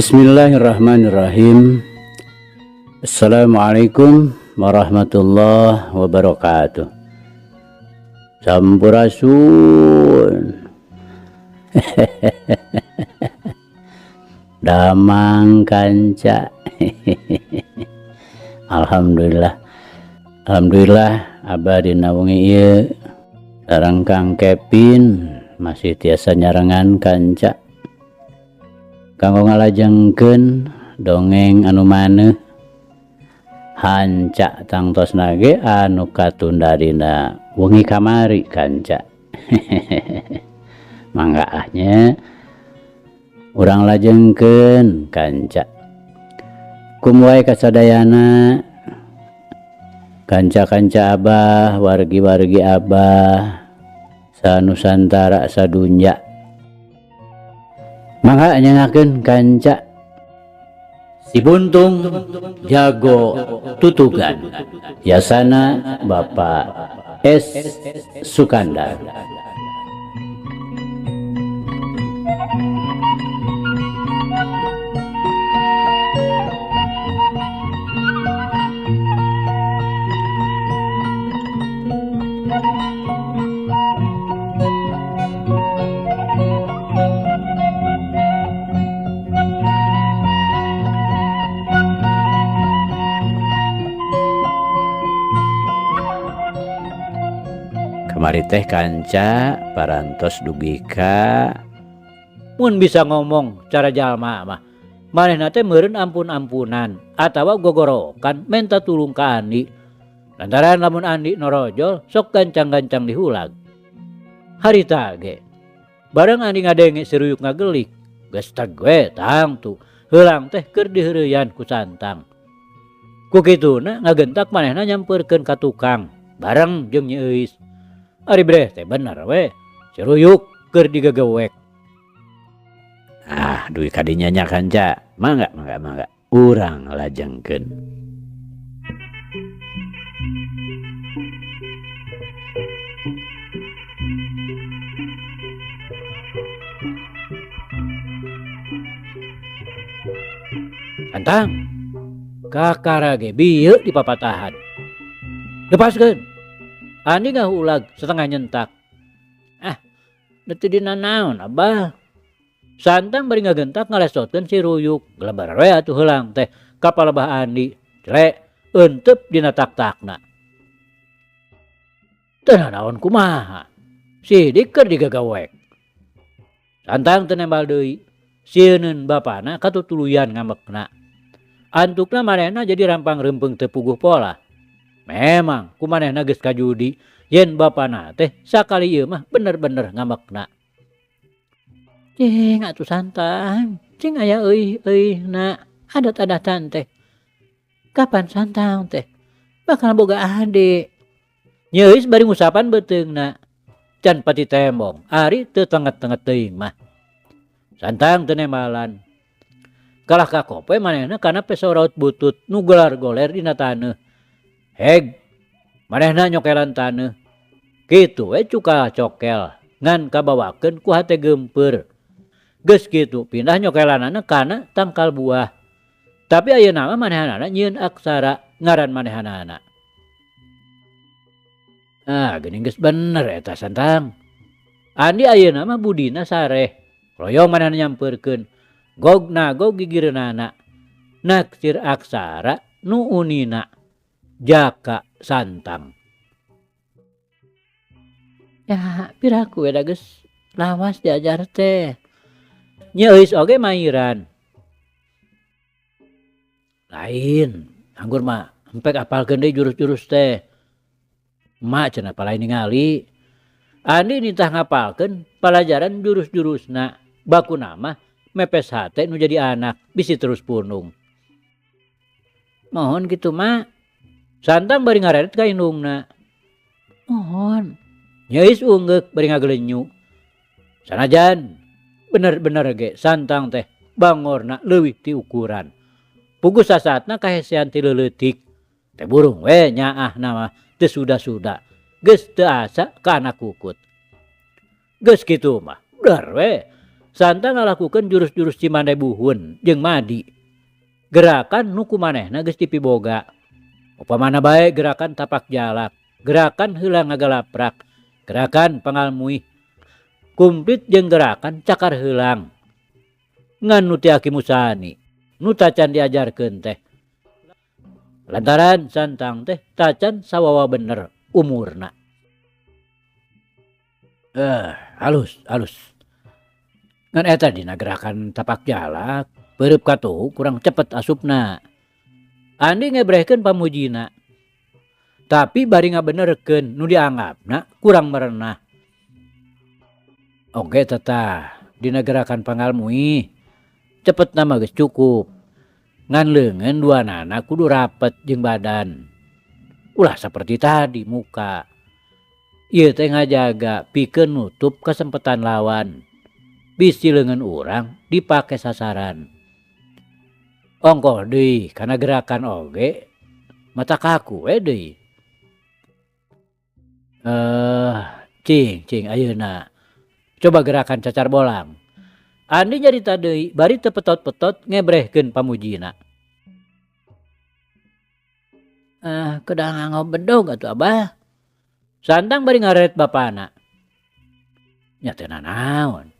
Bismillahirrahmanirrahim. Assalamualaikum warahmatullahi wabarakatuh. Sampurasun. Damang kanca. Alhamdulillah. Alhamdulillah abadina wengi ieu sareng Kang Kevin masih tiasa nyarengan kanca kanggo ngalajengkeun dongeng anu maneh hanca tangtosna ge anu katunda dina wengi kamari kanca. Mangga ahnya urang lajengkeun kanca. Kumwae kasadayana kanca-kanca abah, wargi-wargi abah sanusantara sadunya. Mangga nyangakeun kanca si Buntung jago tutugan. Yasana Bapak S. Sukandar. Kamari teh kanca parantos dugika mun bisa ngomong cara jalma mah manehna teh meureun ampun-ampunan atawa gogorokan menta tulung ka Andi lantaran lamun Andi norojol sok gancang-gancang dihulag. Harita ge bareng Andi ngadenge seruyuk ngagelik geus we tang tu heulang teh keur diheureuyan ku santang. Ku kituna ngagentak manehna nyampeurkeun ka tukang bareng jeung Nyi Euis. Ari breh teh bener we ceruyuk keur digagewek. Duit kadinya nya kanca. Mangga. Urang lajengkeun. Santang. Kakara ge bieu di papatahan. Lepaskeun. Andi ngahulag setengah nyentak. Neuti dina naon abah. Santang bari ngagentak ngalesotkeun si ruyuk. Gelebar we atuh heulang teh ka palebah Andi. Cre eunteup dina tak-takna. Teu naon kumaha. Sidik keur digagawek. Santang teu nembal deui. Sieunneun bapana katutuluyan ngambekna. Antukna manehna jadi rampang rempeng teu puguh pola. Memang kumanehna geus kajudi yen bapana teh sakali ieu mah bener-bener ngambekna. Cing atuh Santang, cing aya euy-euy adat-adatan teh. Kapan Santang teh bakal boga ade? Nyi Euis bari ngusapan beuteungna. Can pati tembong, ari teu tenget-tenget teuing mah. Santang teu nembalan. Kalah kakope manehna kana pesoraut butut nu golar-goler dina taneuh. Heg, manehna nyokelan taneuh. Kitu we cuka cokel ngan kabawakeun ku hate geumpeur. Geus kitu pindah nyokelanana kana tangkal buah. Tapi ayeuna mah manehanana nyieun aksara ngaran manehanana. Geuning geus bener eta Santang. Andi ayeuna mah budina sareh. Royong manehna nyampeurkeun. Gogna gog gigireunana. Naksir aksara nu unina. Jaka Santang. Ya piraku da geus lawas diajar teh. Nyi Euis oge mairan. Lain, anggur mah empek apalkeun deui jurus-jurus teh. Mak cenah palain ningali. Andi nitah ngapalkeun pelajaran jurus-jurusna. Bakuna mah mepes hate nu jadi anak bisi terus punung. Mohon kitu mak. Santang bari ngaredet ka indungna. Mohon. Nyi Euis ungeuk bari ngagelenyu. Sanajan bener-bener ge Santang teh bangorna leuwih ti ukuran. Puguh sasaatna kahesean ti leuleutik. Teh burung we nyaahna mah teu suda-suda. Geus teu asa ka anak kukut. Geus kitu mah dar we Santang ngalakukeun jurus-jurus Cimande Buhun jeung Madi. Gerakan nu kumanehna geus dipiboga. Upamana bae gerakan tapak jalak, gerakan heula ngagalaprak, gerakan pangalmuih, kumplit jeung gerakan cakar heulang. Ngan nu ti Aki Musani, nu tacan diajarkeun teh. Lantaran Santang teh tacan sawawa bener umurna. Halus. Ngan eta dina gerakan tapak jalak, beureub katuhu kurang cepet asupna. Andi ngebrehkeun pamujina. Tapi bari ngabenerkeun nu dianggapna kurang merenah. Oge tetah dina gerakan pangalmuih cepet nama geus cukup. Ngan leungeun duanana kudu rapet jeung badan. Ulah saperti tadi muka. Ieu teh ngajaga pikeun nutup kasempetan lawan. Bisi leungeun urang dipake sasaran. Ongkoh deui kana gerakan oge mata kaku we deui. Cing ayeuna coba gerakan cacar bolang. Andi nyarita deui bari teu petot-petot ngebrehkeun pamujina. Kedah nganggo bedog atuh Abah. Santang bari ngaret bapana. Nya teu nanaon.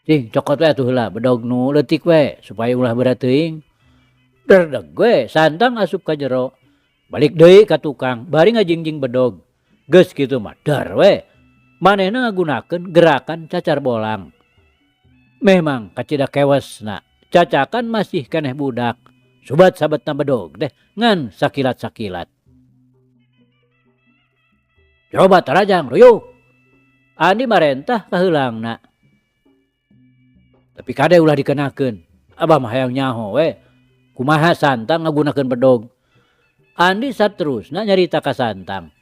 Cing cokot we atuh heula bedog nu leutik we supaya ulah berat teuing. Derdeg we Santang asup ka jero. Balik deui ka tukang bari ngajingjing bedog. Geus kitu mah dar we. Manehna ngagunakeun gerakan cacar bolang. Memang kacida kewesna. Cacakan masih keneh budak. Subat sabetna bedog deh ngan sakilat-sakilat. Coba tarajang ruyuk. Andi marentah ka heulangna. Tapi kade ulah dikenakeun. Abah mah hayang nyaho we. Kumaha Santang ngagunakeun bedog. Andi saterusna nyarita ka Santang.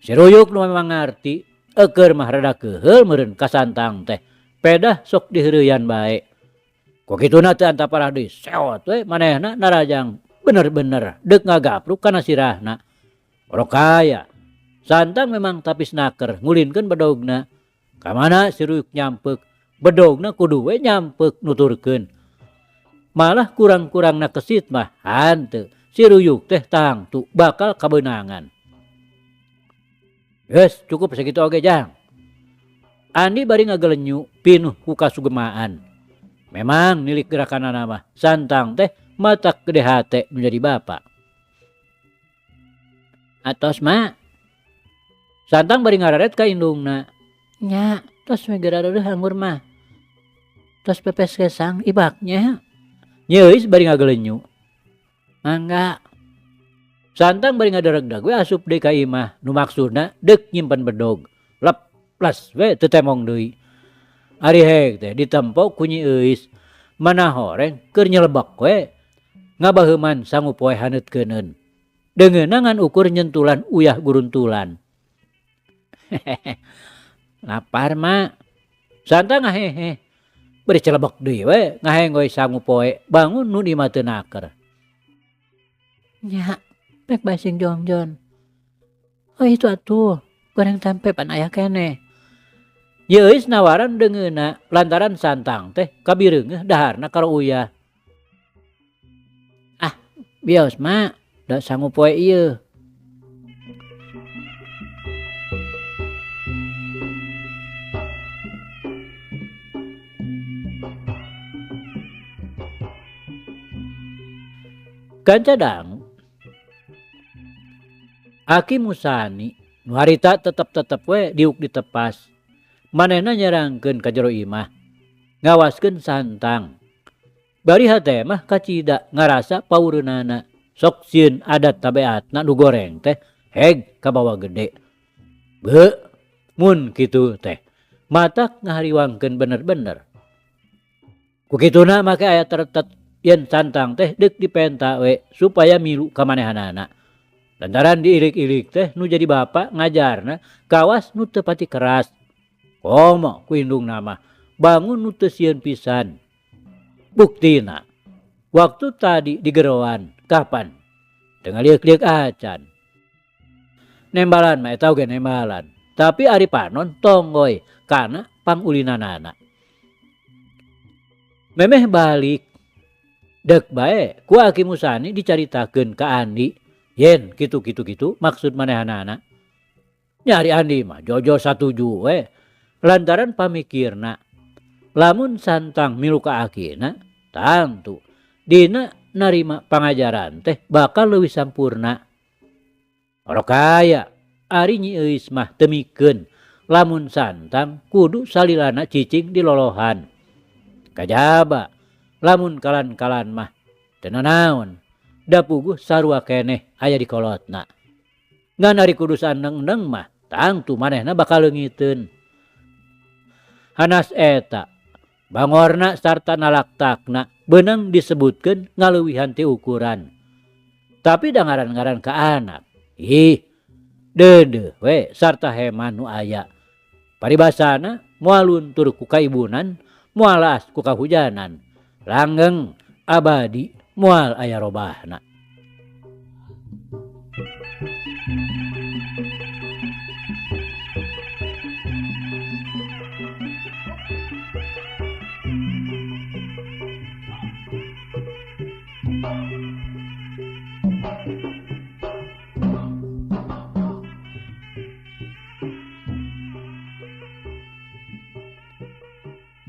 Si ruyuk nu memang ngarti, eukeur mah rada keheul meureun ka Santang teh. Pedah sok diheureuyan bae. Ku kituna teu antaparah deui seot we manehna narajang bener-bener deuk ngagapruk kana sirahna. Orok kaya. Santang memang tapis naker ngulinkeun bedogna. Kamana si ruyuk nyampeuk. Bedogna kudu we nyampeuk nuturkeun. Malah kurang-kurangna kesit mah hanteu. Si ruyuk teh tangtu bakal kabeunangan. Geus cukup sakitu oge jang. Andi bari ngagelenyu pinuh ku kasugemaan. Memang nilik gerakanana mah Santang teh matak gede hate menjadi bapak. Atos mak. Santang bari ngararet ka indungna. Nya, tos we gerareuh anggur mah. Tos pepes kesang ibaknya. Nyeuis bari ngagelenyu. Mangga. Santang bari ngadareg-dag we asup deui ka imah nu maksudna deuk nyimpen bedog. Leplas we teu temong deui. Ari heg teh ditempo ku Nyi Euis. Mana horeng keur nyelebek we. Ngabaheuman sanggup poe haneutkeunun. Deungeunna ngan ukur nyentulan uyah guruntulan. Lapar mak. Santang ngahehe. Beri celebek deui we ngahenggoy sanggup poe bangun nu di mah teu naker. Nya, pek bae sing Jongjon. Oh itu atuh, goreng tempe pan aya keneh. Yeuis nawaran deungeunna lantaran Santang teh kabireungeuh daharna karo uyah. Ah, bios mak, da sanggup poe ieu. Kancadang Aki Musani nu harita tetep we diuk ditepas. Manehna nyerangkeun ka jero imah. Ngawaskeun Santang. Bari hate mah kacida ngarasa paureunana. Sok sieun adat tabeatna nu goreng teh heg ka bawah gede. Beuh, mun kitu teh matak ngahariwangkeun bener-bener. Ku kituna make aya teretet yen Santang teh deuk dipenta we supaya milu ka manehanana. Lantaran diilik-ilik teh nu jadi bapak ngajarna kawas nu teu pati keras. Komo ku indungna mah bangun nu teu sieun pisan. Buktina waktu tadi di geroan kapan? Teu ngaliek-liek acan. Nembalan mah eta oge nembalan. Tapi ari panon tonggoy kana pangulinanana. Memeh balik dek bae ku Aki Musani dicaritakeun ka Andi yen gitu maksud manehanana. Nyari Andi mah jojo satuju we lantaran pamikirna lamun santang milu ka Akina tantu dina narima pangajaran teh bakal leuwih sampurna. Ora kaya ari Nyi Euis mah temikeun lamun santang kudu salilana cicing di lolohan. Kajaba lamun kalan-kalan mah teu nanaon da puguh sarua keneh aya di kolotna. Ngan ari kudu sandeng-endeng mah tangtu manehna bakal leungiteun. Hanas eta bangorna sarta nalaktakna beunang disebutkeun ngaleuwihan ti ukuran. Tapi da ngaran-ngaran ka anak ih deudeuh we sarta heman nu aya. Paribasana moal luntur ku kaibunan moal laas ku kahujanan. Langgeng abadi moal aya robahna.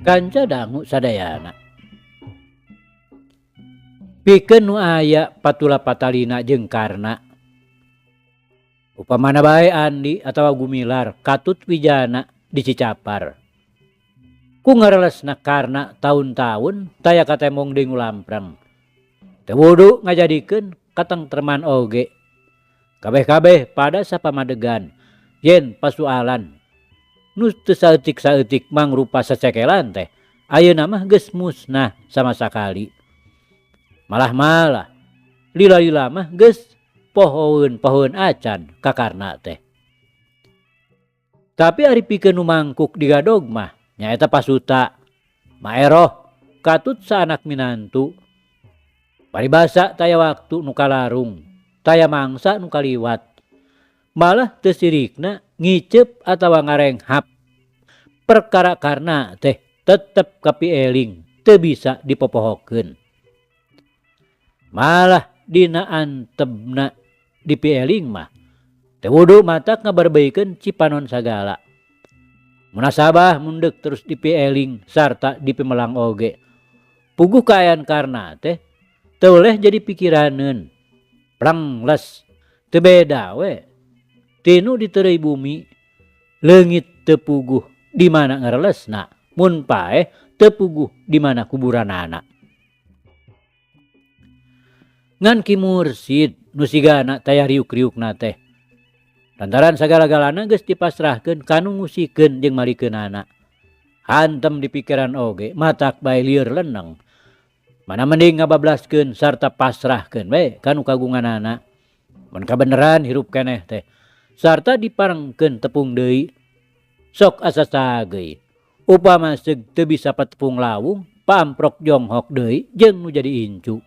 Kanca dangu sadayana pikeun nu aya patula patalina jeung karna. Upamana bae Andi atawa Gumilar katut wijana di Cicapar. Ku ngareulesna karna taun-taun taya katemong deung lampreng. Teu wudu ngajadikeun katengtreman oge. Kabeh-kabeh pada sapamadegan yen pasualan nu teu saeutik-saeutik mangrupa secekelan teh ayeuna mah geus musnah sama sakali. Malah lila-lila mah geus pohoeun acan kakarna teh. Tapi ari pikeun nu mangkuk di gadog mah nyaeta pasuta maeroh katut saanak minantu. Paribasa taya waktu nu kalarung taya mangsa nu kaliwat. Malah teu sirikna ngiceup atawa ngarenghap perkara karna teh tetep kapieling teu bisa dipopohokeun. Malah dina antebna dipieling mah teu wudu matak ngabarbaikeun cipanon sagala. Munasabah mundek terus dipieling sarta dipimelang oge. Puguh kaayaan karna teh teu leh jadi pikiraneun. Plangles teu beda we tinu di teureui bumi leungit teu puguh di mana ngareulesna mun paeh teu puguh di mana kuburanana. Ngan Ki Mursid nu sigana taya riuk-riukna teh lantaran sagala-galana geus dipasrahkeun kanu ngusikeun jeung malikeunana. Hantem di pikiran oge matak bae lieur leneng. Mana mending ngabablaskeun sarta pasrahkeun we kanu kagunganana. Mun kabeneran hirup keneh teh sarta diparengkeun tepung deui sok asa sageui. Upama seug teu bisa patepung lawung paamprok jonghok deui jeung nu jadi incu.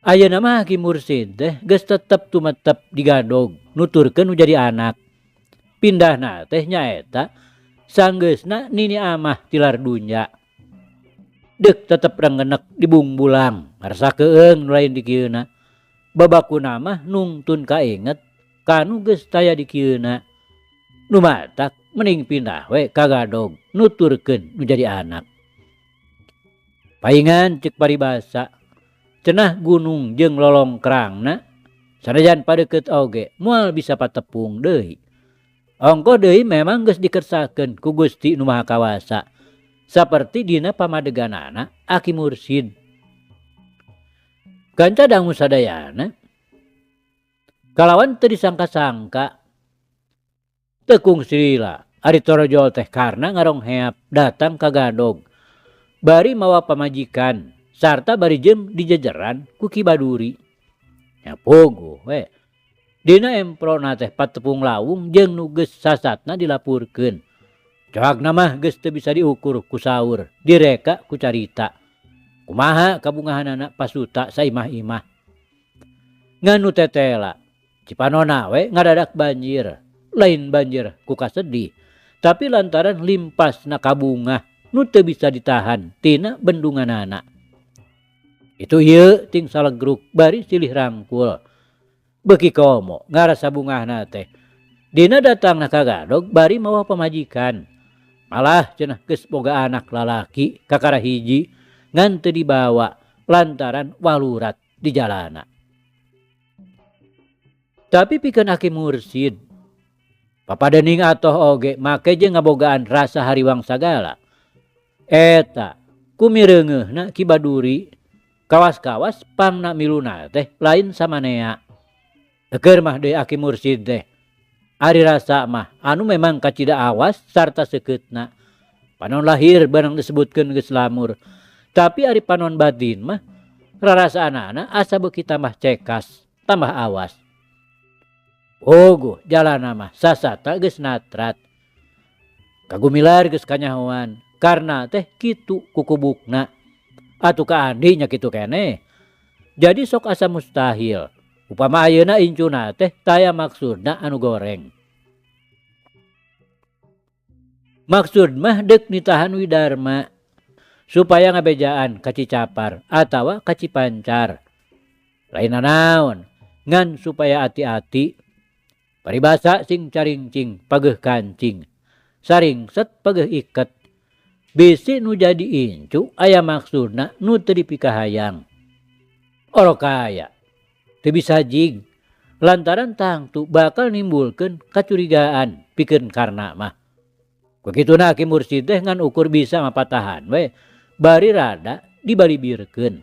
Ayeuna mah Ki Mursid teh geus tetep tumetep di gadog nuturkeun nu jadi anak. Pindahna teh nyaeta sanggeusna nini amah tilar dunya. Deuk tetep renggenek di bungbulang ngarasa keung nu lain di kieuna. Babakuna mah nungtun kainget kanu geus taya di kieuna. Nu matak mending pindah we ka gadog nuturkeun nu jadi anak. Paingan ceuk paribasa cenah gunung jeung lolongkrangna sanajan padeukeut oge moal bisa patepung deui. Ongko deui memang geus dikersakeun ku Gusti Nu Maha Kawasa saperti dina pamadeganana Aki Mursid. Kanca dangu sadayana kalawan teu disangka-sangka tekung silila ari torojol teh karna ngarongheap datang ka gadog bari mawa pamajikan sarta bari jem dijejeran ku Ki Baduri. Nya pogo we dina emprona teh patepung lawung jeung nu geus sasatna dilapurkeun. Coakna mah geus teu bisa diukur ku saur, direka ku carita. Kumaha kabungahanana pasuta saimah-imah. Nganu tetela cipanonna we ngadadak banjir, lain banjir ku kasedih tapi lantaran limpas na kabungah nu teu bisa ditahan tina bendunganana. Itu ieu ting salegruk bari silih rangkul. Beuki komo ngarasa bungahna teh. Dina datangna ka Gadog bari mawa pamajikan. Malah cenah geus boga anak lalaki kakara hiji ngan teu dibawa lantaran walurat di jalana. Tapi pikeun Aki Mursid papadening atoh oge make jeung ngabogaan rasa hariwang sagala. Eta kumireungeunna Ki Baduri kawas-kawas pangna miluna teh lain samanea. Keur mah deui Aki Mursid teh. Ari rasa mah anu memang kacida awas sarta sekeutna. Panon lahir barang disebutkeun geus lamur. Tapi ari panon batin mah rarasaanana asa beuki tambah cekas, tambah awas. Ogo jalana mah sasata geus natrat. Kagumilar geus kanyahoan karna teh kitu kukubukna. Atuh ka Andi nya kitu keneh. Jadi sok asa mustahil. Upama ayeuna incuna teh taya maksudna anu goreng. Maksud mah deuk nitahan Widarma supaya ngabejaan ka Cicapar atawa ka Cipancar. Lain naon ngan supaya ati-ati. Paribasa sing caringcing pageuh kancing. Saringset pageuh iket. Bisi nu jadi incu aya maksudna nu teu dipikahayang. Oro kaya teu bisa jig lantaran tangtu bakal nimbulkeun kacurigaan pikeun karna mah. Begituna Ki Mursid teh ngan ukur bisa mapatahan we bari rada dibalibirkeun.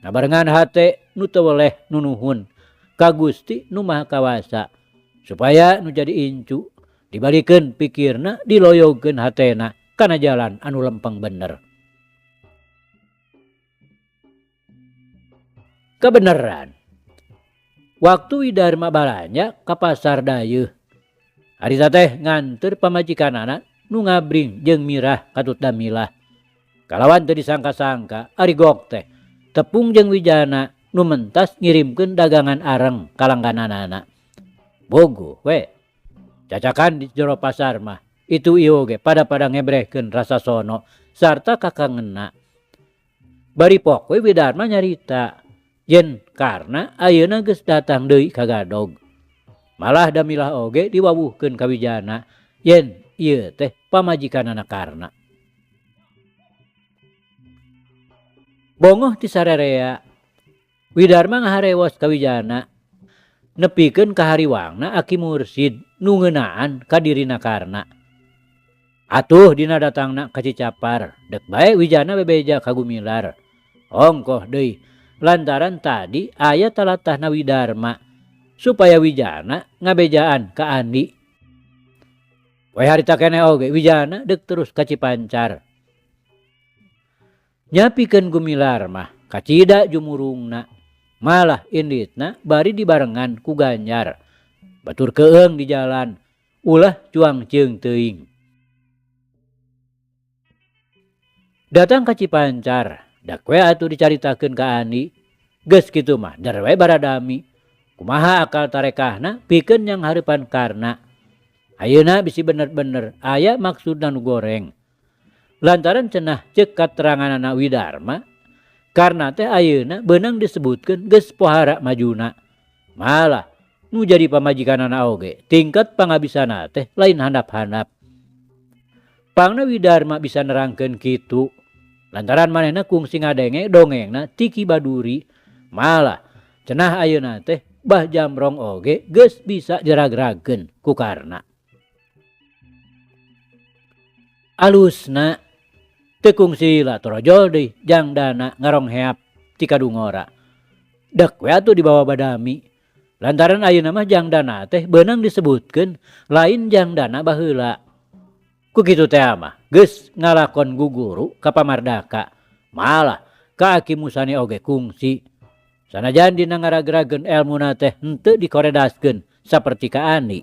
Ngabarengan hate nu teu weleh nunuhun ka Gusti nu Maha Kawasa supaya nu jadi incu dibalikeun pikirna diloyogkeun hatena kana jalan anu lempeng bener. Kebeneran waktu Widarma balanja ka pasar dayeuh. Harita teh nganteur pamajikanana nu ngabring jeung mirah katut damilah. Kalawan teu disangka-sangka ari gok teh tepung jeung Wijana nu mentas ngirimkeun dagangan areng ka langgananana. Bogo we cacakan di jero pasar mah itu ieu ge pada ngebrehkeun rasa sono sarta kakangeunna. Bari pok we Widarma nyarita yen karna ayeuna geus datang deui ka Gadog. Malah damilah oge diwawuhkeun ka Wijana yen ieu teh pamajikanana karna. Bongoh ti sararea Widarma ngaharewos ka Wijana nepikeun kahariwangna Aki Mursid nu ngeunaan ka dirina karna. Atuh dina datangna ka Cicapar dek bae Wijana bebeja kagumilar. Ongkoh deui lantaran tadi aya talatahna Widarma supaya Wijana ngabejaan ka Andi. We harita keneh oge Wijana deuk terus ka Cipancar. Nyapikeun gumilar mah kacida jumurungna. Malah inditna bari dibarengan ku Ganjar. Batur keung di jalan ulah cuang ceung teuing. Datang ka Cipancar dak we atuh dicaritakeun ka Andi. Geus kitu mah dar we baradami. Kumaha akal tarekahna pikeun yang hareupan karna. Ayeuna bisi bener-bener aya maksudna nu goreng. Lantaran cenah ceuk kateranganana Widarma karna teh ayeuna beunang disebutkeun geus pohara majuna. Malah nu jadi pamajikanana oge tingkat pangabisana teh lain handap-handap. Pangna Widarma bisa nerangkeun kitu lantaran manehna kungsi ngadenge dongengna ti Ki Baduri. Malah cenah ayeuna teh Bah Jamrong oge geus bisa diragragkeun ku karna. Alusna teu kungsi latorojol deui jangdana ngarongheap ti kadungora. Dek we atuh dibawa badami. Lantaran ayeuna mah jangdana teh beunang disebutkeun lain jangdana baheula. Ku kitu teh mah geus ngalakon guguru ka pamardaka. Malah ka Aki Musani oge kungsi. Sanajan dina ngaragrageun elmuna teh henteu dikoredaskeun saperti ka Andi.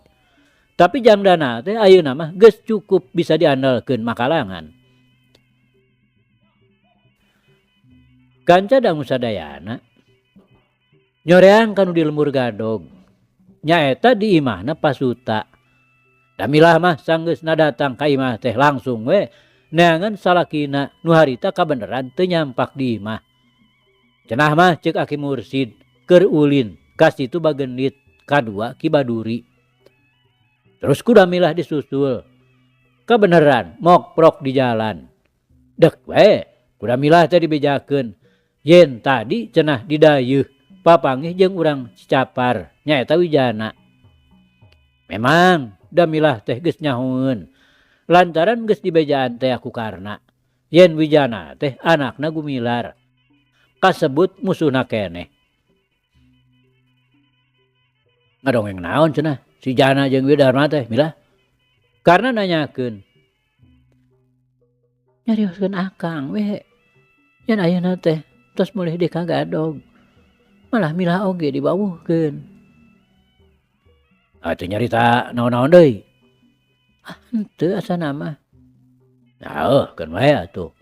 Tapi jangdana teh ayeuna mah geus cukup bisa diandalkeun makalangan. Kanca dangu sadayana nyoreang kanu di lembur Gadog. Nyaeta di imahna Pasuta. Damilah mah sanggeusna datang ka imah teh langsung we neangan salakina nu harita kabeneran teu nyampak di imah. Cenah mah ceuk Aki Mursid keur ulin ka situ bagenit kadua Ki Baduri. Terus ku Damilah disusul. Kebeneran mokprok di jalan. Dek we ku Damilah teh dibejakeun yen tadi cenah didayeuh papanggih jeung urang Cicapar nyaeta Wijana. Memang Damilah teh geus nyahoeun lantaran geus dibejaan teh aku karna yen Wijana teh anakna Gumilar kasebut musuhna keneh. Ngadongeng naon cenah si Jana jeung Widarma teh Milah? Karena nanyakeun. Nyarioskeun akang we. Yen ayeuna teh tos mulih dikagadog. Malah Milah oge dibawuhkeun. Atuh nyarita naon-naon deui? Henteu asana mah. Naeuh keun wae atuh.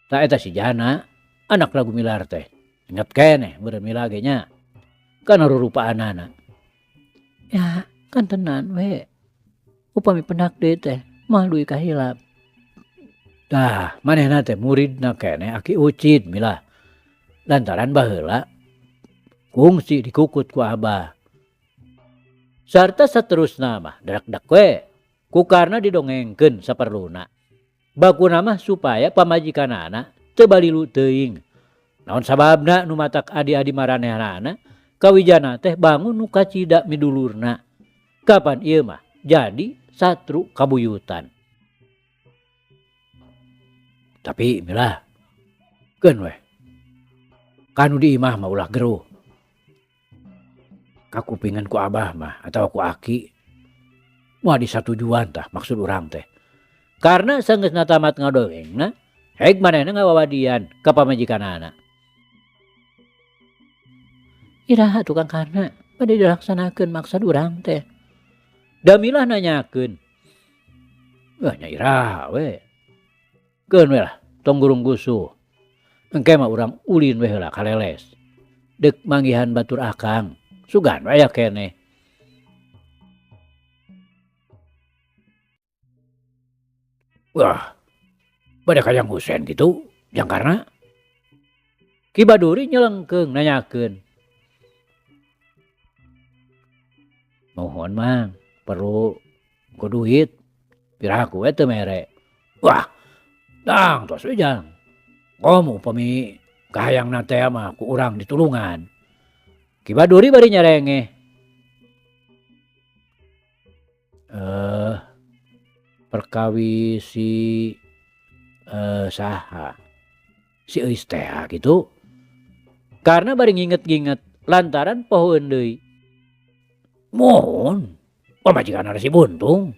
Ta eta si Jana anak lagu Milar teh. Inget keneh beureun Milah ge nya. Kana rurupaanana. Ya kan tenan we. Upami pendak deui teh moal duwi kahilap. Tah manehna teh muridna keneh Aki Ucid Milah. Lantaran baheula kungsi dikukut ku Abah. Sarta saterusna mah dadak-dak we ku karna didongengkeun saperluna. Bakuna mah supaya pamajikanana teu balilu teuing. Naon sababna nu matak adi-adi maranehanana ka Wijana teh bangun nu kacida midulurna. Kapan ieu mah jadi satru kabuyutan. Tapi Milah keun we. Kanu di imah mah ulah geruh. Kakupingan ku Abah mah atau ku Aki moal disatujuan tah maksud urang teh. Karena sanggeusna tamat ngadongengna heg manehna ngawawadian ka pamajikanana. Iraha tukang karna bade dilaksanakeun maksud urang teh. Damilah nanyakeun. Wah nya iraha we. Keun we lah tong gurung gusuh. Engke mah urang ulin we heula kaleles. Deuk manggihan batur akang. Sugan we aya keneh. Wah, bade kayang Husen gitu, jangkarna. Ki Baduri nyelengkeung nanyakeun. Mohon mang, perlu ku duit. Piraku we teu mere. Wah, dang tos we jang. Komo upami kahayangna teh mah ku urang ditulungan. Ki Baduri bari nyarengeh. Perkawis si saha? Si Eus teh gitu. Karena bari nginget-nginget lantaran pohoeun deui. Mohon, pamajikanana si Buntung.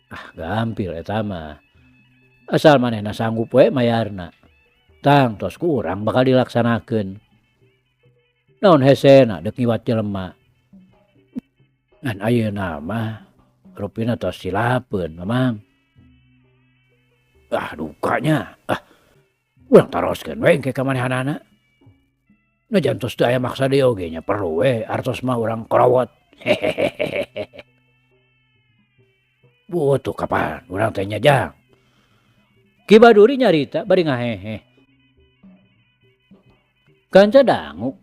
Ah gampil eta mah. Asal manehna sanggup we mayarna. Tang tos ku urang bakal dilaksanakeun. Naon hesena deuk ngiwat jelema. Ngan ayeuna mah rupina tos silapeun mamang. Ah dukanya. Urang taroskeun we engke ka manehanana. Najan tos teu aya maksa deui oge nya perlu we artos mah urang korowot. Butuh kapan urang teh nyajang. Ki Baduri nyarita bari ngahehe. Kanca dangu.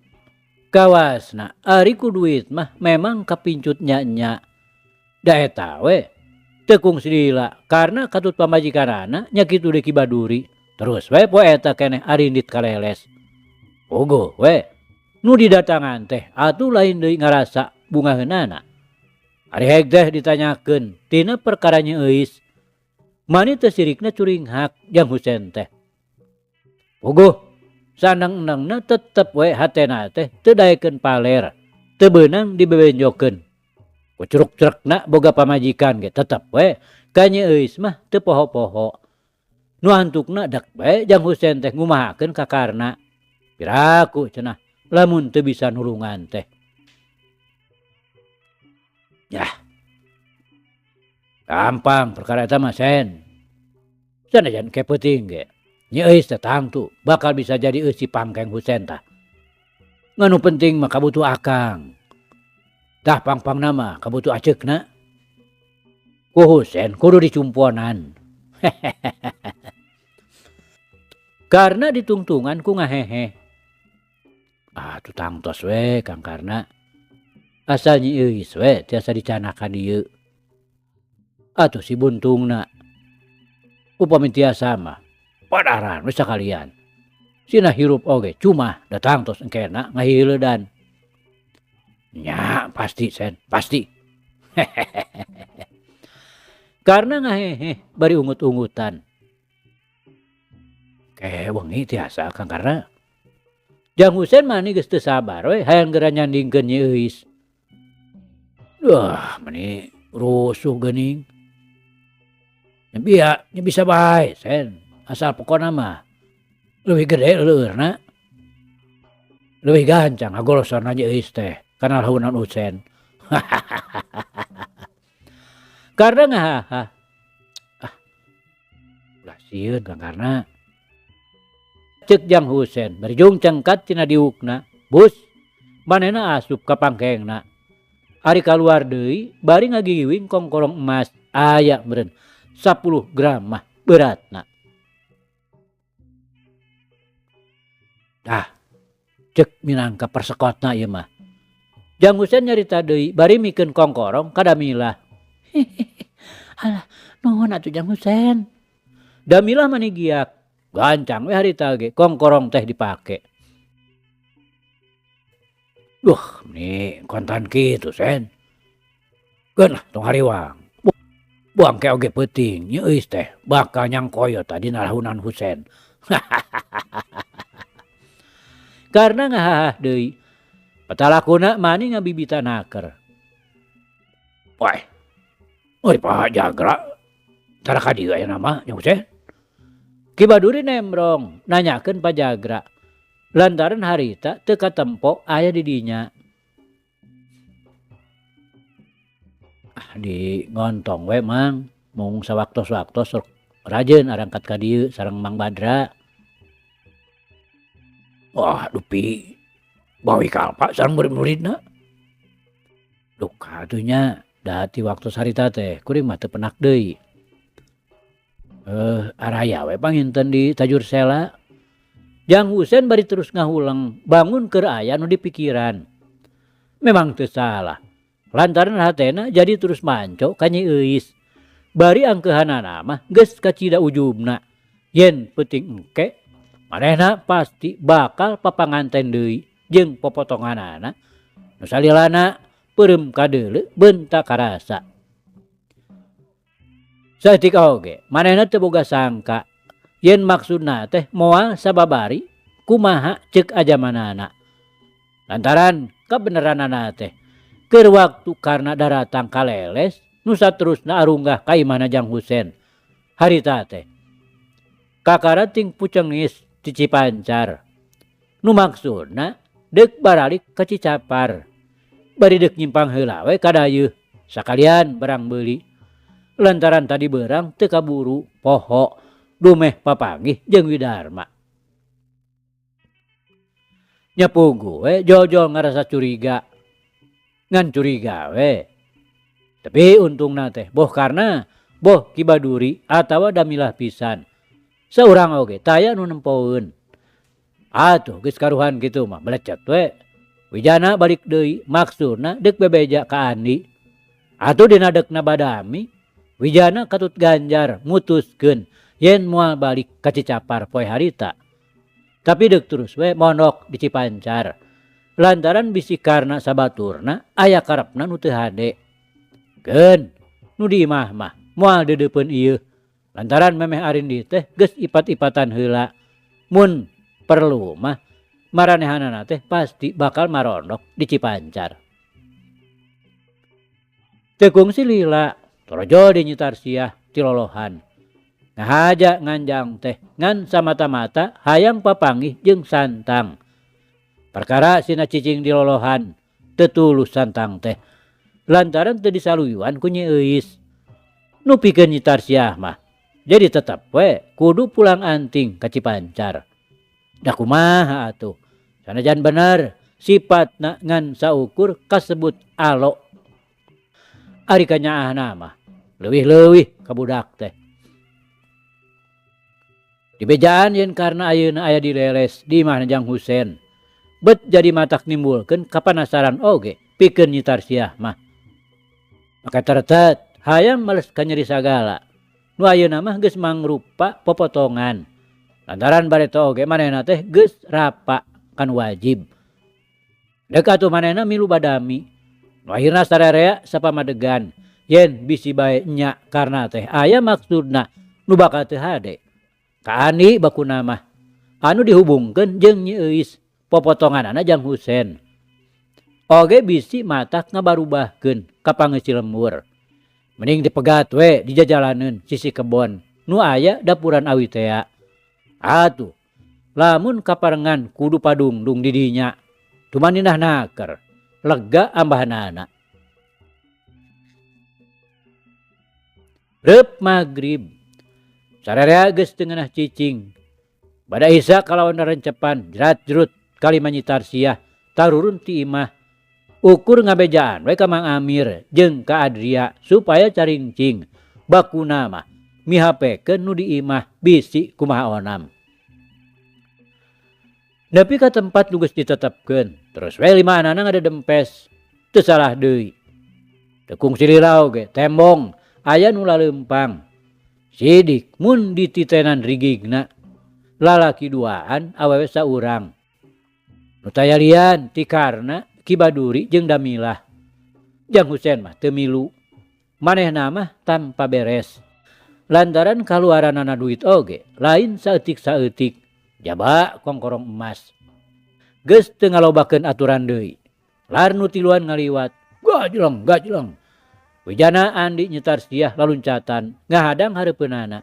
Kawasna ari ku duit mah memang kapincut nya-nya. Da eta we teu kungsi lila karena katut pamajikanana nya kitu deui Ki Baduri. Terus we poe eta keneh arindit kaleles. Ogo we nu didatangan teh atuh lain deui ngarasa bungaheunana. Ari heg teh ditanyakeun tina perkara nya Eus. Mani teu sirikna curing hak jang Husen teh. Ogo sandang-endangna tetep we hatena teh teu daekeun paler, teu beunang dibebenjokeun. Ku curug-curugna boga pamajikan ge tetep we ka nya Eus mah teu poho-poho. Nu hantukna dak bae jang Husen teh ngumahakeun ka karna. Piraku cenah lamun teu bisa nulungan teh. Yah. Gampang perkara eta mah Sen. Sanajan ke peuting ge. Nya Eus teh tangtu bakal bisa jadi Eus si Pangkeng Husen tah. Nganu penting mah kabutuh akang. Tah pangpangna mah kabutuh aceukna. Ku Husein kudu dicumponan. Karena ditungtungan ku ngahehe. Tu tangtos we Kang Karna. Asal nyi euis we tiasa dicanakan dieu. Atuh si buntungna. Upami tiasa mah padaran we sakalian. Sina hirup oge cuma datang tos engkena ngahileudan. Nya pasti Sen, pasti. Karena ngahehe bari ungut-ungutan. Wengi tiasa Kang Karna. Jang Husein mani geus teu sabar we hayang geura nyandingkeun nyi euis. Wah, mani rusuh geuning. Nya bisa bae Sen. Asal pokona mah leuwih gede leureurna. Leuwih gancang hagolosonna nyi euis teh kana lahunan Husein. Karena ngahaha. Ulah sieun Kang Karna. Ceuk Jang Husein berjung cengkat tina diukna. Bus, manehna asup ka pangkengna. Ari kaluar deui bari ngagiwing kongkorong emas aya meureun 10 gram mah beratna. Ceuk minangka persekotna ieu mah. Jang Husein nyarita deui bari mikeun kongkorong ka Damilah. Alah, nuhun atuh Jang Husein. Damilah mani giak. Gancang we harita ge kongkorong teh dipake. Duh, ini kontan kitu Sen. Geun lah tong hariwang. Buang ke oge peuting nyi euis teh bakal nyangkoyot dina lahunan Husein. Karena ngahaha deui. Patalakuna mani ngabibitanaker. Wah. Oi Pak Jagra. Tara ka dieu aya nama Jang Husein. Ki Baduri nembrong nanyakeun Pak Jagra. Lantaran harita teu katempo aya di dinya. Di ngontong we Mang, mung sawaktos-waktos rajeun arangkat ka dieu sareng Mang Badra. Wah, dupi bawi kalpa sareng murid-muridna. Duh katunya dati waktu sarita teh kuring mah teu penak deui. Araya we panginten di Tajur Sela. Jang Husein bari terus ngahulang bangun keur aya nu dipikiran. Memang teu salah. Lantaran hatena jadi terus manco ka nyi euis. Bari angkeuhanana mah geus kacida ujubna. Yen peuting engke manehna pasti bakal papanganten deui jeung popotonganana. Nu salilana peureum kadeuleu beun tak karasa. Saeutik oge manehna teu boga sangka yen maksudna teh moal sababari kumaha ceuk ajamanana. Lantaran kabeneranana teh keur waktu karna daratang kaleles nu saterusna arunggah ka imahna Jang Husein. Harita teh kakarating pucengis ti Cipancar. Nu maksudna deuk baralik ka Cicapar. Bari deuk nyimpang heula we ka dayeuh sakalian barang beuli. Lantaran tadi beurang teu kaburu poho dumeh papanggih jeung Widarma. Nya puguh we jol-jol ngarasa curiga. Ngan curiga we. Tapi untungna teh boh karna boh Ki Baduri atawa Damilah pisan. Saurang oge taya nu nempoeun. Atuh geus karuhan kitu mah belecet we. Wijana balik deui maksudna deuk bebeja ka Andi. Atuh dina deukna Badami wijana katut Ganjar mutuskeun yen moal balik ka Cicapar poe harita. Tapi deuk terus we mondok di Cipancar. Lantaran bisi karna sabaturna aya karepna nu teu hade. Keun nu di imah mah moal deudeupeun ieu. Lantaran memeh Arindi teh geus ipat-ipatan heula. Mun perlu mah maranehanana teh pasti bakal marondok di Cipancar. Teu kungsi lila torojo di Nyi Tarsiah ti lolohan. Ngahaja nganjang teh ngan samata-mata hayang papanggih jeung Santang. Perkara sina cicing di lolohan teu tulus Santang teh. Lantaran teu disaluyuan ku Nyi Euis. Nu pikeun Nyi Tarsiah mah jadi tetep we kudu pulang anting ka Cipancar. Da kumaha atuh? Sanajan bener sifatna ngan saukur kasebut alo. Ari kanyaahna mah leuwih-leuwih ka budak teh. Di bejaan yen karena ayeuna aya dileles di imah Jang Husen. Bet jadi matak nimbulkeun kapanasaran oge pikeun Nyi Tarsiah mah. Maka tertet hayang males ka nyeri sagala. Nu ayeuna mah geus mangrupa popotongan. Lantaran bareta oge manehna teh geus rapa kan wajib. Dek atuh manehna milu badami. Nu akhirna sararea sapamadegan yen bisi bae nya karna teh aya maksudna nu bakal teu hade. Ka Andi bakuna mah anu dihubungkeun jeung Nyi Euis popotonganana Jang Husen. Oge bisi matak ngabarubahkeun ka pangeus Cilemur. Mending dipegat we dijajalaneun sisi kebon nu aya dapuran awi tea. Atuh lamun kaparengan kudu padungdung di dinya tumaninah naker lega ambahanana. Reup magrib sararea geus teu ngeunah cicing. Bada Isya kalawan rencepan jerat-jerut kalima Nyi Tarsiah tarurun ti imah. Ukur ngabejaan we ka Mang Amir jeung ka Adria supaya caringcing bakuna mah mihapekeun nu di imah bisi kumaha onam. Nepi ka tempat nu geus ditetepkeun terus we lima anana ngadedempes teu salah deui. Tekung silirau ge tembong aya nu laleumpang. Sidik mun dititenan rigigna lalaki duaan awewe saurang. Nu tayalian ti karna Ki Baduri jeung Damilah. Jang Husen mah teu milu. Manehna mah tanpa beres. Lantaran kaluaranana duit oge lain saeutik-saeutik. Jaba kongkorong emas. Geus teu ngalobakeun aturan deui. Lar nu tiluan ngaliwat. Gajleng. Wijana Andi Nyi Tarsiah laluncatan ngahadang hareupeunana.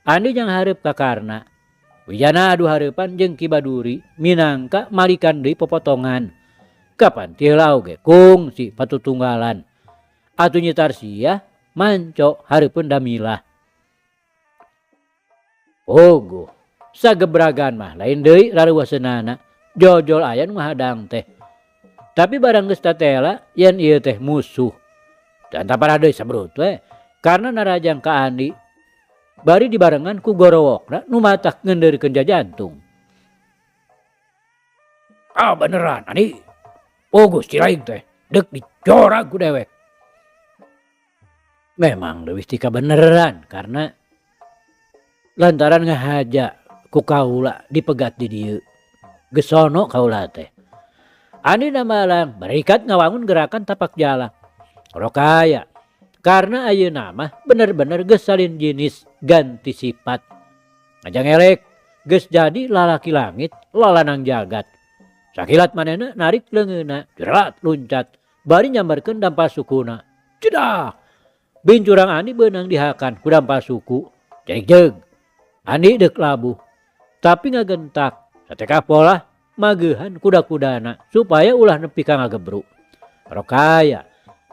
Andi jang hareup ka Karna. Wijana adu hareupan jeung Ki Baduri minangka malikan deui popotongan. Kapan tilau ge kungsi patutunggalan. Atuh Nyi Tarsiah manco hareupeun Damilah. Ogo sagebragan mah lain deui rareuweuseunana jojol aya nu ngahadang teh. Tapi barang geus tatela yen ieu teh musuh. Dan tapara deui sabrut we karna narajang ka Andi bari dibarengan ku gorowokna nu matak ngendeurkeun jajantung. Ah beneran Andi. Ogus ciraing teh deuk dicorag ku dewek. Memang leuwih ti kabeneran karena lantaran ngahaja ku kaula dipegat di dieu. Geus sono kaula teh. Andi namalang barikat ngawangun gerakan tapak jala. Rokaya karena ayeuna mah bener-bener geus salin jenis ganti sifat. Ngajang elek geus jadi lalaki langit lalanang jagat. Sakilat manehna narik leungeunna jerat luncat bari nyambarkeun dampal sukuna. Cedak. Bincurang Andi beunang dihakan ku dampal suku. Jeeg. Andi deuk labuh. Tapi ngagentak sateka pola mageuhan kuda-kudana supaya ulah nepi ka ngagebru. Rokaya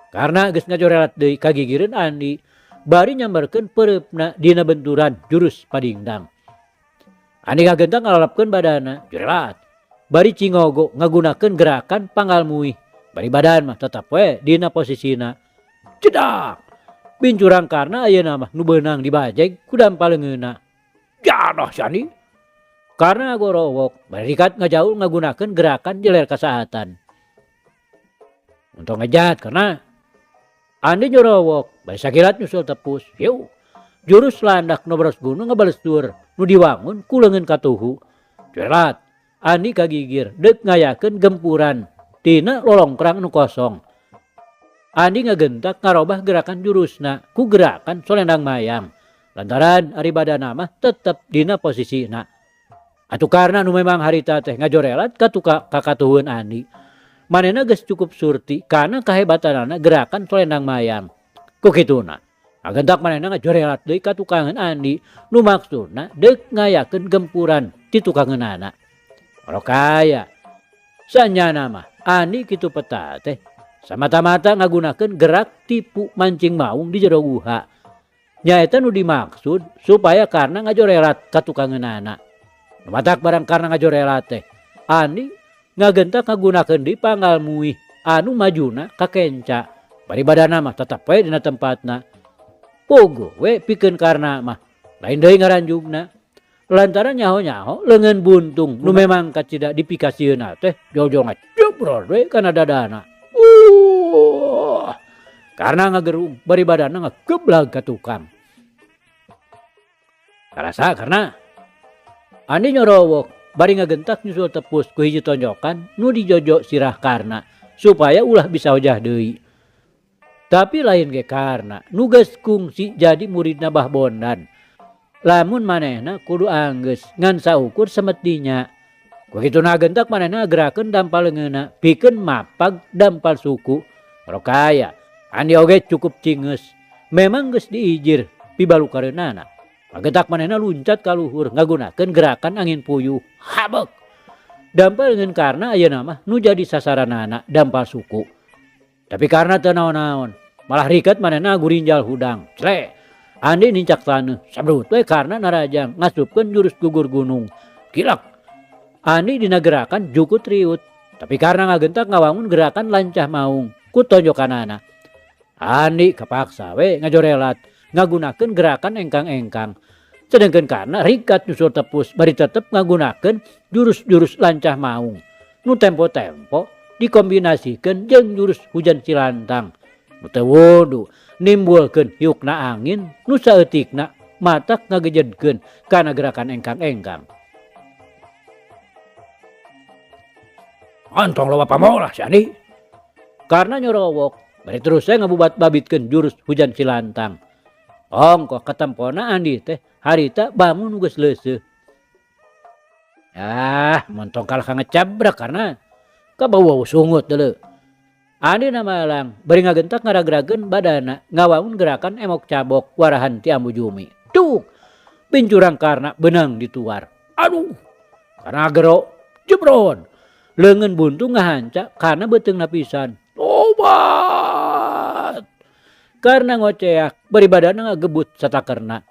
karena geus ngajorelat deui kagigireun Andi bari nyambarkeun peureupna dina benturan jurus padingdang. Andi ngagentak ngalalapkeun badana jorelat. Bari cingogo ngagunakeun gerakan panggal muih. Bari badan mah tetap we dina posisina. Cedak. Bincurang karena ayeuna mah nu beunang dibajeg ku dampal leungeunna. Janoh Sani. Karena gorowok bari rikat ngajaul ngagunakeun gerakan jeler kasaatan. Untuk ngejat karena Andi jorowok bari sakilat nyusul tepus. Yeuh. Jurus landak nu beros gunung ngabales dur nu diwangun ku leungeun katuhu. Jerat. Andi kagigir deuk ngayakeun gempuran tina lolongkrang nu kosong. Andi ngagentak ngarobah gerakan jurusna ku gerakan solendang mayang. Lantaran ari badana mah tetep dina posisina. Atuh karna nu memang harita teh ngajorelat kakatuhun Andi. Manehna geus cukup surti kana kahebatanana gerakan solendang mayang. Ku kituna ngagentak manehna ngajorelat deui ka tukangan Andi nu maksudna deuk ngayakeun gempuran ti tukangeunana. Rokaya sanyana mah Andi kitu peta teh samata-mata ngagunakeun gerak tipu mancing maung di jero guha. Nyaeta nu dimaksud supaya karena ngajorelat ka tukangeunana. Matak barang karena ngajorelat teh Andi ngagentak ngagunakeun di panggal muih anu majuna ka kenca. Bari badana mah tetep we dina tempatna. pogo we pikeun karna mah lain deui ngaranjugna lantaran nyaho-nyaho leungeun buntung nu memang kacida dipikasieuna teh jojong jebror we kana dadana karena ngagerung bari badanna ngageblag ka tukang karasa karena andi nyorowok bari ngagentak nyusul tepus ku hiji tonjokan nu dijojo sirah karna supaya ulah bisa ojah deui. Tapi lain ge karna nu geus kungsi jadi muridna Bah Bondan. Lamun manehna kudu anggeus ngan saukur semestinya. Ku kitu nagentak manehna gerakeun dampal leungeunna pikeun mapag dampal suku. Rokaya andi oge cukup cingeus. Memang geus diijir pibalukareunana. Magetak manehna luncat ka luhur ngagunakeun gerakan angin puyuh. Habek. Dampal leungeun karna ayeuna mah nu jadi sasaranana dampal suku. Tapi karena teu naon-naon, malah riket manehna gurinjal hudang. Cre, andi nincak taneuh, sabrut we karena narajang ngasupkeun jurus gugur gunung. Kilak, andi dina gerakan jukut riut. Tapi karena ngagentak ngawangun gerakan lancah maung, ku tonjokanana. Andi kapaksa we ngajorelat, ngagunakeun gerakan engkang-engkang. Sedengkeun karena rikat nyusul tepus, bari tetep ngagunakeun jurus-jurus lancah maung. Nu tempo-tempo, dikombinasikeun jeung jurus hujan cilantang. Teu wudu nimbulkeun hiukna angin nu saeutikna matak ngagejedkeun kana gerakan engkang-engkang. Antong loba pamolah si Andi. Karena nyorowok bari terus saya ngabubat babitkeun jurus hujan cilantang. Ongkoh katempona Andi teh harita bangun geus leuseuh. Montong kalah ngecabrak karena kabawa sungut dulu. Andi namalang bari ngagentak ngaragrageun badana ngawangun gerakan emok cabok warahan ti Ambu Jumi. Tuk pincurang karna benang dituar. Aduh. Karena gero jebron. Leungeun buntung ngahanca karena beuteungna pisan. Tobat. Karena ngoceak bari badana ngagebut satakerna.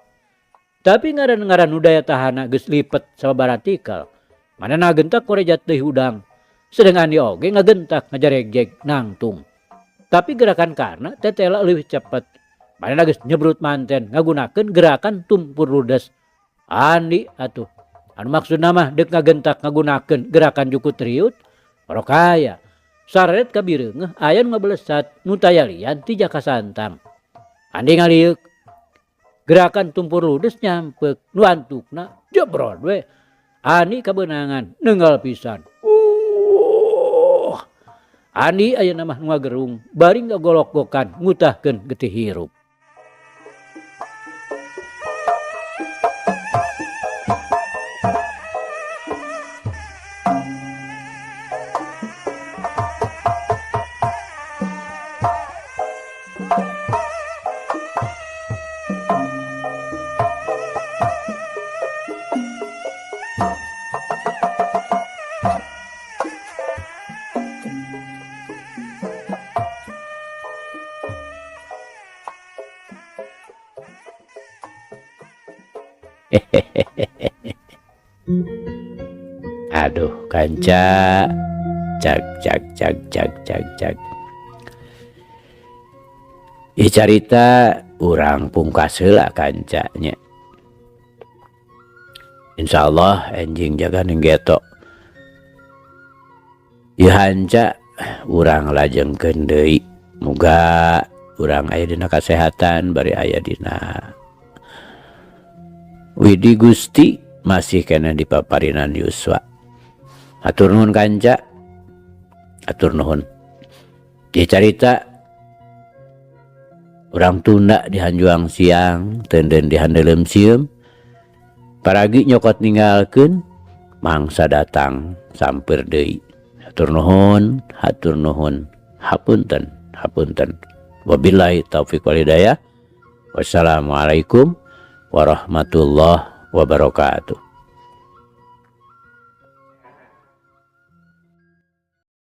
Tapi ngaran-ngaran nu daya tahana geus lipet sababaratikal. Manehna gentak korejat teuy hudang. Sedang Andi oge ngagentak ngajaregjeg nangtung. Tapi gerakan karna tetela leuwih cepet. Manehna geus nyebrut manten ngagunakeun gerakan tumpur ludes. Andi atuh anu maksudna mah deuk ngagentak ngagunakeun gerakan jukut riut. Rokaya saret ka bireungeuh aya nu ngabelesat nu tayalian ti jaka santang. Andi ngaliuk gerakan tumpur ludes nyampeuk nu antukna jebrod we. Andi kabeunangan neunggal pisan. Andi ayeuna mah nu ngagerung bari ngagolok-gokan ngutahkeun getih hirup. Aduh kanca cak. Ieu carita urang pungkas heula kancanya. Insyaallah enjing jaga ninggeto. Ieu hanca urang lajengkeun deui. Muga urang aya dina kasehatan bari aya dina Widi Gusti masih kena di paparinan Yuswa. Atur nuhun kanca. Atur nuhun. Ieu carita urang tunda di hanjuang siang, teunden di handeulem sieum. Paragi nyokot ninggalkeun mangsa datang samper deui. Hatur nuhun, hatur nuhun. Hapunten, hapunten. Wabillahi taufik wal hidayah. Wassalamualaikum warahmatullahi wabarakatuh.